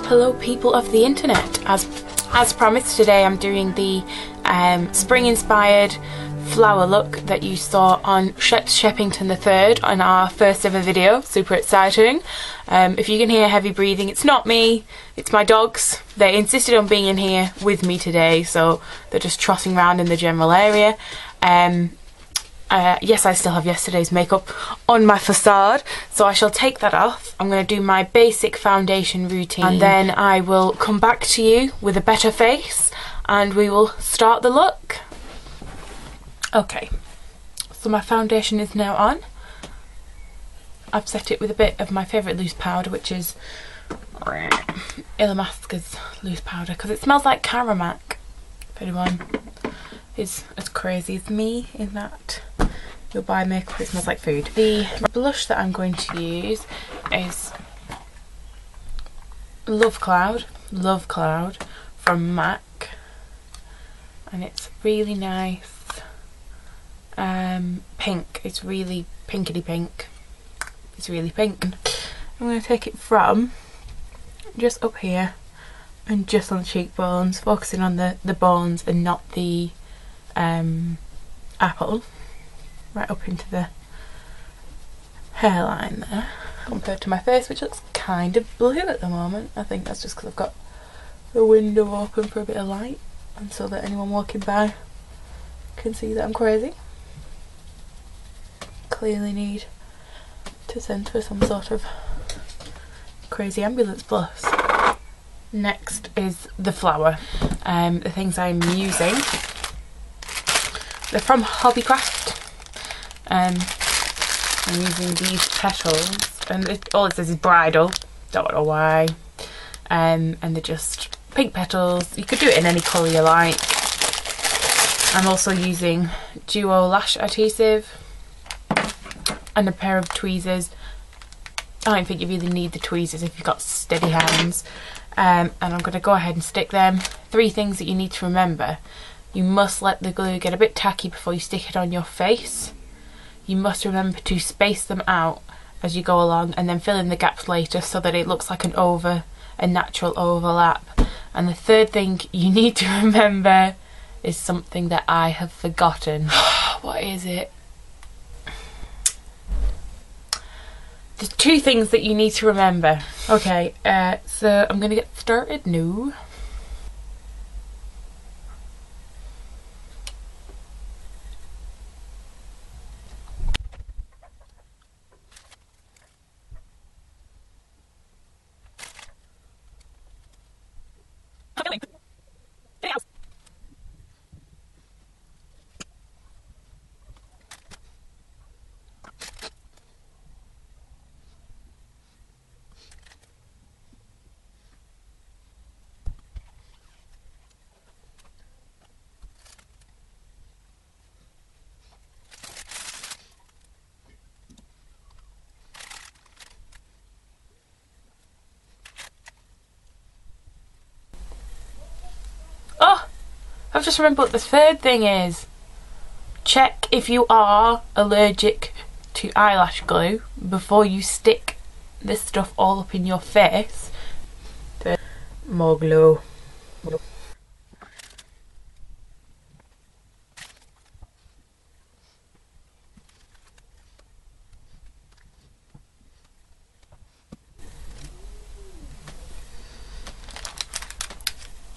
Hello people of the internet. As promised, today I'm doing the spring inspired flower look that you saw on Shepington the 3rd on our first ever video. Super exciting. If you can hear heavy breathing, it's not me, it's my dogs. They insisted on being in here with me today, so they're just trotting around in the general area. Yes, I still have yesterday's makeup on my facade, so I shall take that off. I'm going to do my basic foundation routine and then I will come back to you with a better face and we will start the look. Okay, so my foundation is now on. I've set it with a bit of my favourite loose powder, which is Illamasqua's loose powder, because it smells like Caramac, if anyone is as crazy as me in that you'll buy makeup, it smells like food. The blush that I'm going to use is LoveCloud from MAC, and it's really nice pink. It's really pinkety pink. It's really pink. I'm going to take it from just up here and just on the cheekbones, focusing on the bones and not the apple, right up into the hairline there, compared to my face, which looks kind of blue at the moment. I think that's just because I've got the window open for a bit of light and so that anyone walking by can see that I'm crazy. Clearly need to send for some sort of crazy ambulance bus. Next is the flower. The things I'm using, they're from HobbyCraft. I'm using these petals, and all it says is bridal, don't know why, and they're just pink petals. You could do it in any colour you like. I'm also using duo Lash Adhesive and a pair of tweezers. I don't think you really need the tweezers if you've got steady hands. And I'm going to go ahead and stick them. 3 things that you need to remember. You must let the glue get a bit tacky before you stick it on your face. You must remember to space them out as you go along and then fill in the gaps later so that it looks like a natural overlap. And the 3rd thing you need to remember is something that I have forgotten. What is it? There's 2 things that you need to remember. Okay, so I'm going to get started now. I've just remembered what the 3rd thing is. Check if you are allergic to eyelash glue before you stick this stuff all up in your face. More glue.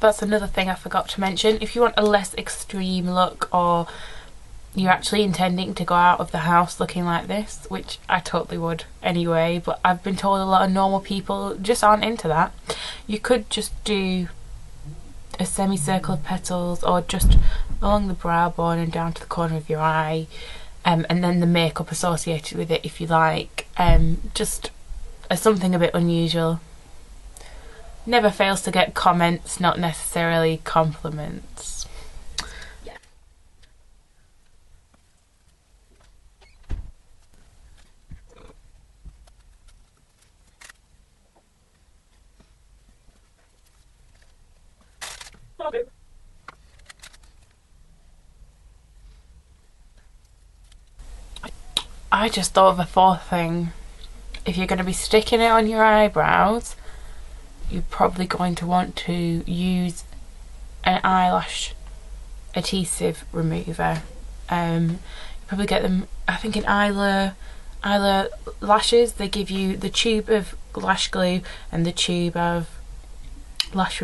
That's another thing I forgot to mention. If you want a less extreme look, or you're actually intending to go out of the house looking like this, which I totally would anyway, but I've been told a lot of normal people just aren't into that, you could just do a semicircle of petals or just along the brow bone and down to the corner of your eye, and then the makeup associated with it if you like, just as something a bit unusual. Never fails to get comments, not necessarily compliments. Yeah. Okay. I just thought of a 4th thing. If you're going to be sticking it on your eyebrows, you're probably going to want to use an eyelash adhesive remover. You probably get them, I think, in Isla Lashes. They give you the tube of lash glue and the tube of lash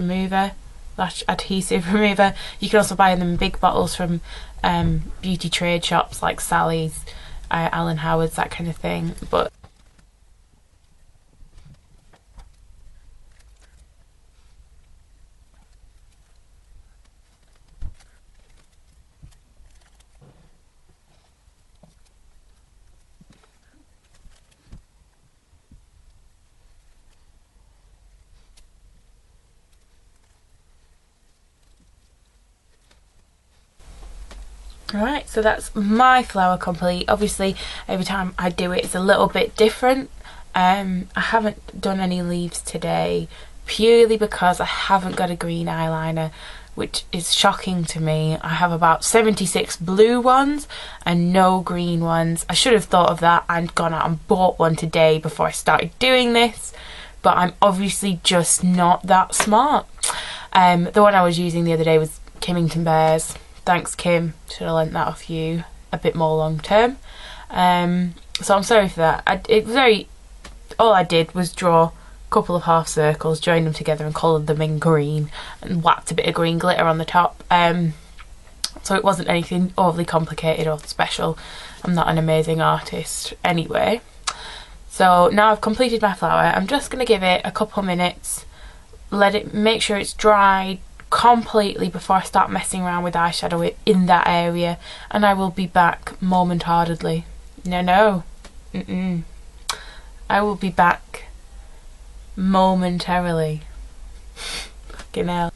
adhesive remover. You can also buy them in big bottles from beauty trade shops like Sally's, Alan Howard's, that kind of thing. But right, so that's my flower complete. Obviously every time I do it, it's a little bit different. I haven't done any leaves today purely because I haven't got a green eyeliner, which is shocking to me. I have about 76 blue ones and no green ones. I should have thought of that and gone out and bought one today before I started doing this, but I'm obviously just not that smart. The one I was using the other day was Kymington Bears. Thanks, Kim. Should have lent that off you a bit more long term. So I'm sorry for that. All I did was draw a couple of half circles, joined them together and coloured them in green and whacked a bit of green glitter on the top. So it wasn't anything overly complicated or special. I'm not an amazing artist anyway. So now I've completed my flower. I'm just going to give it a couple minutes, make sure it's dried completely before I start messing around with eyeshadow in that area, and I will be back momentarily. I will be back momentarily. Fucking hell.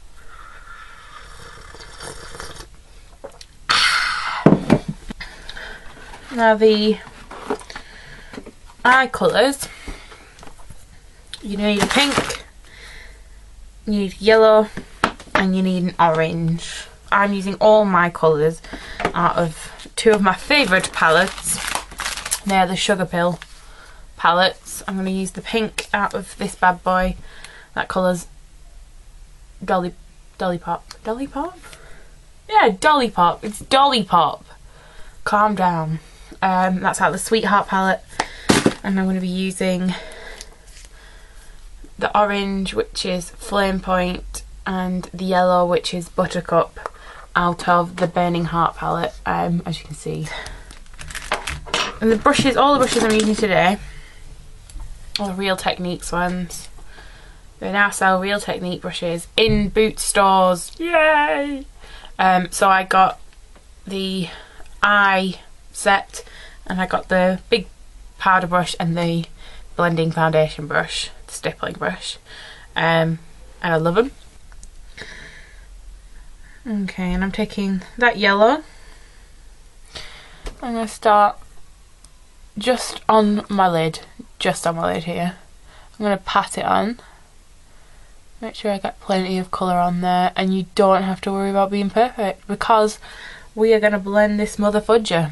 Now the eye colours, you need a pink, you need yellow, and you need an orange. I'm using all my colours out of two of my favourite palettes. They're the Sugarpill palettes. I'm going to use the pink out of this bad boy. That colour's Dolly Pop. Dolly Pop? Yeah, Dolly Pop. It's Dolly Pop. Calm down. That's out of the Sweetheart palette. And I'm going to be using the orange, which is Flame Point, and the yellow, which is Buttercup, out of the Burning Heart palette, as you can see. And the brushes, all the brushes I'm using today are the Real Techniques ones. They now sell Real Technique brushes in Boots stores. Yay! So I got the eye set, and I got the big powder brush and the blending foundation brush, the stippling brush, and I love them. Okay, and I'm taking that yellow. I'm going to start just on my lid here. I'm going to pat it on. Make sure I get plenty of colour on there, and you don't have to worry about being perfect because we are going to blend this mother fudger.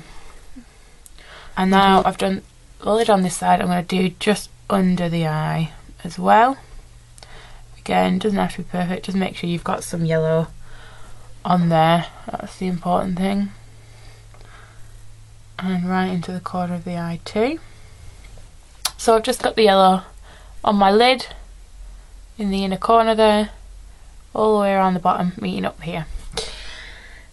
And now I've done the lid on this side, I'm going to do just under the eye as well. Again, doesn't have to be perfect, just make sure you've got some yellow on there, that's the important thing. And right into the corner of the eye too. So I've just got the yellow on my lid, in the inner corner there, all the way around the bottom, meeting up here.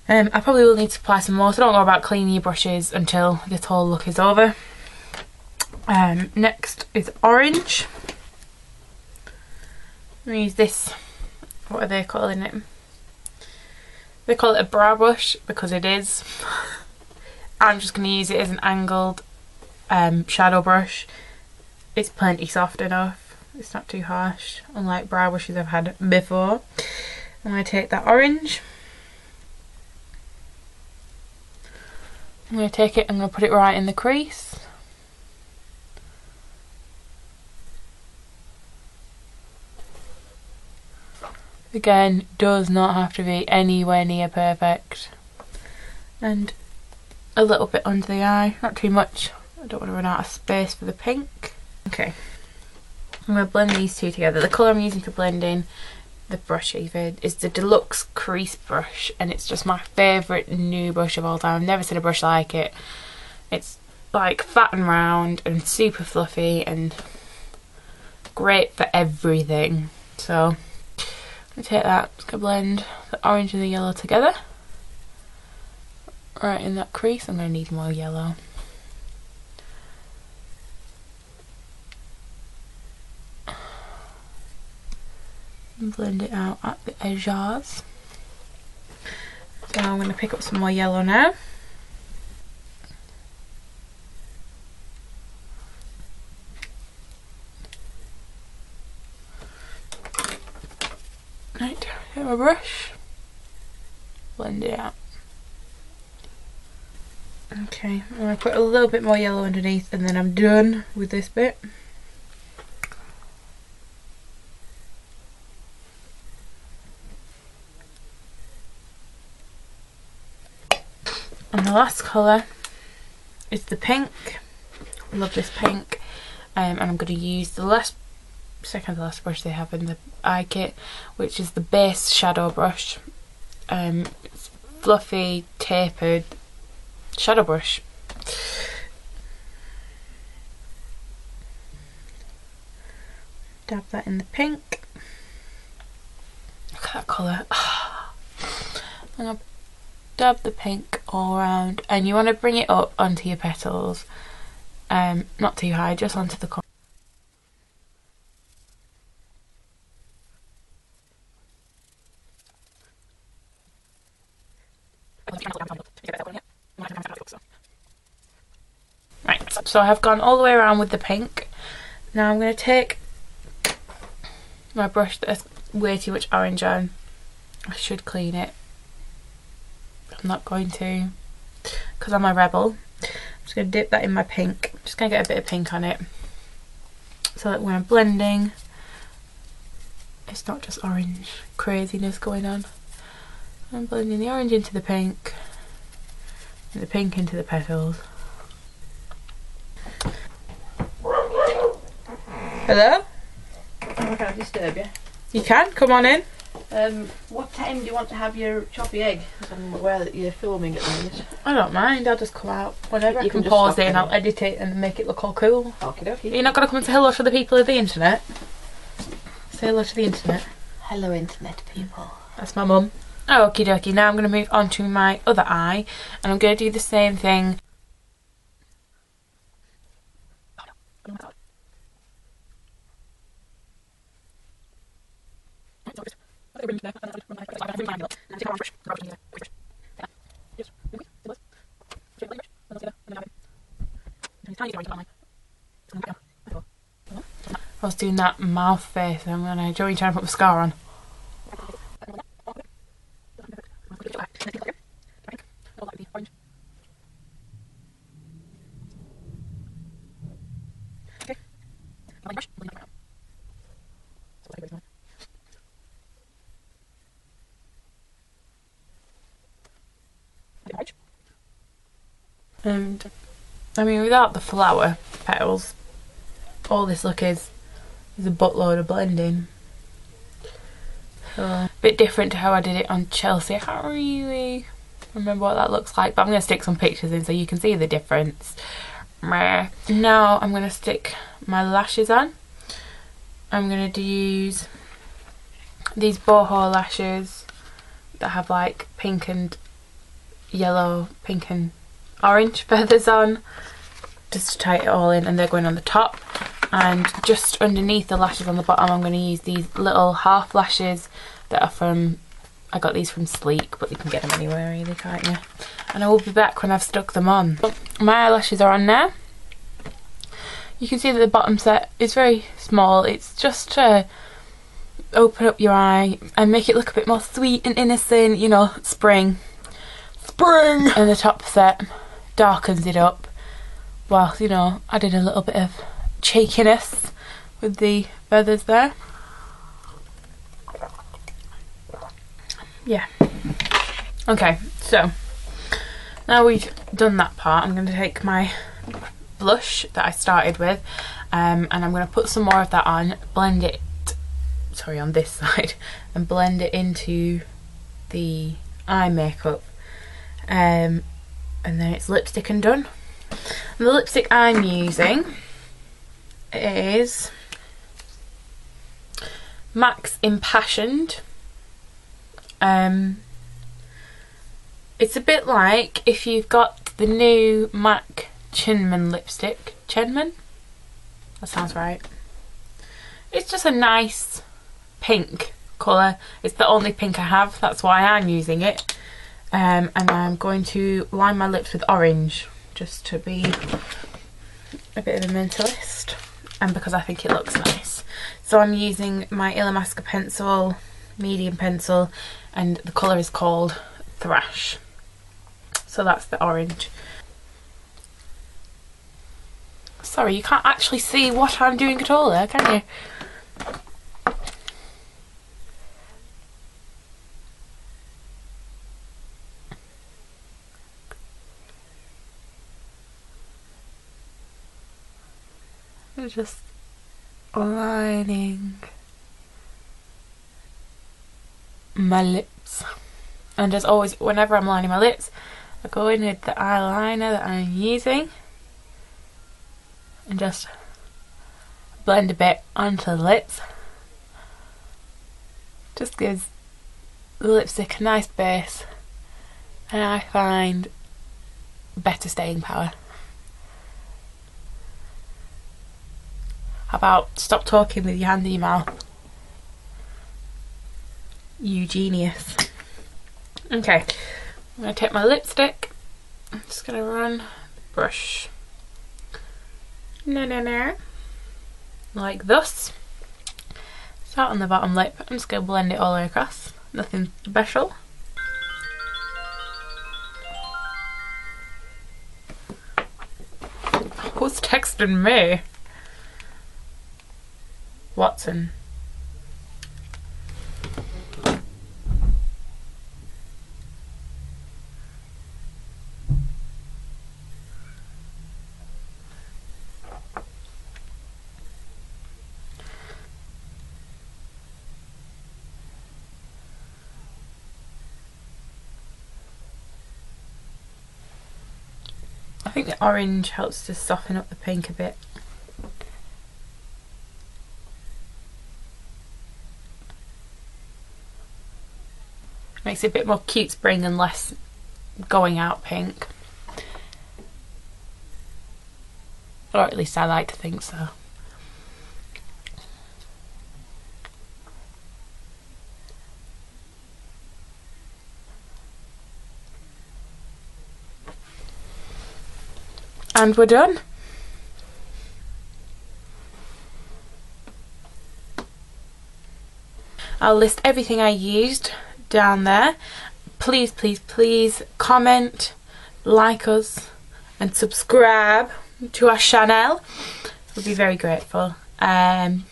I probably will need to apply some more, so don't worry about cleaning your brushes until this whole look is over. Next is orange. I'm going to use this, what are they calling it? They call it a brow brush because it is. I'm just going to use it as an angled shadow brush. It's plenty soft enough, it's not too harsh, unlike brow brushes I've had before. I'm going to take that orange. I'm going to take it, I'm going to put it right in the crease. Again, does not have to be anywhere near perfect. And a little bit under the eye, not too much. I don't want to run out of space for the pink. Okay. I'm going to blend these two together. The colour I'm using for blending the brush even is the Deluxe Crease brush, and it's just my favourite new brush of all time. I've never seen a brush like it. It's like fat and round and super fluffy and great for everything. So I'm going to take that, just going to blend the orange and the yellow together right in that crease. I'm going to need more yellow. And blend it out at the edges. So I'm going to pick up some more yellow now. Right, take my brush, blend it out. Okay, I'm going to put a little bit more yellow underneath and then I'm done with this bit. And the last colour is the pink. I love this pink, and I'm going to use the second to last brush they have in the eye kit, which is the base shadow brush. It's fluffy, tapered shadow brush. Dab that in the pink. Look at that colour. I'm going to dab the pink all around, and you want to bring it up onto your petals, not too high, just onto the corner. Right, so I have gone all the way around with the pink. Now I'm going to take my brush that has way too much orange on. I should clean it. I'm not going to, because I'm a rebel. I'm just going to dip that in my pink. I'm just going to get a bit of pink on it, so that when I'm blending, it's not just orange craziness going on. I'm blending the orange into the pink, and the pink into the petals. Hello? Can I disturb you? You can, come on in. What time do you want to have your choppy egg? Because I'm aware that you're filming at the moment. I don't mind, I'll just come out whenever. You I can can pause just it stop and it. I'll edit it and make it look all cool. Okie dokie. You're not going to come and say hello to the people of the internet? Say hello to the internet. Hello internet people. That's my mum. Oh, okie dokie, now I'm going to move on to my other eye, and I'm going to do the same thing. I was doing that mouth face, and I'm going to... Do you want me to try and put mascara on? And I mean, without the flower petals, all this look is a buttload of blending. So a bit different to how I did it on Chelsea. I can't really remember what that looks like, but I'm going to stick some pictures in so you can see the difference. Now I'm going to stick my lashes on. I'm going to use these boho lashes that have like pink and yellow, pink and orange feathers on, just to tie it all in, and they're going on the top. And just underneath the lashes on the bottom, I'm going to use these little half lashes that are from, I got these from Sleek, but you can get them anywhere really, can't you? And I will be back when I've stuck them on. My eyelashes are on now. You can see that the bottom set is very small. It's just to open up your eye and make it look a bit more sweet and innocent, you know, spring. Spring! And the top set darkens it up, whilst, you know, adding a little bit of cheekiness with the feathers there. Yeah. Okay, so now we've done that part, I'm going to take my blush that I started with, and I'm going to put some more of that on, blend it, sorry, on this side, and blend it into the eye makeup, and then it's lipstick and done. And the lipstick I'm using is MAC's Impassioned. It's a bit like if you've got the new MAC Chinman lipstick. Chinman? That sounds right. It's just a nice pink colour. It's the only pink I have, that's why I'm using it. And I'm going to line my lips with orange, just to be a bit of a mentalist, and because I think it looks nice. So I'm using my Illamasqua pencil, medium pencil, and the colour is called Thrash. So that's the orange. Sorry, you can't actually see what I'm doing at all there, can you? I'm just lining my lips, and as always, whenever I'm lining my lips, I go in with the eyeliner that I'm using and just blend a bit onto the lips. Just gives the lipstick a nice base, and I find better staying power. How about stop talking with your hand in your mouth? You genius. Okay, I'm going to take my lipstick. I'm just going to run the brush. No. Like this. Start on the bottom lip. I'm just going to blend it all the way across. Nothing special. Who's texting me? Watson. I think the orange helps to soften up the pink a bit. Makes it a bit more cute spring and less going out pink. Or at least I like to think so. And we're done. I'll list everything I used down there. Please comment, like us, and subscribe to our channel. We'll be very grateful. Done.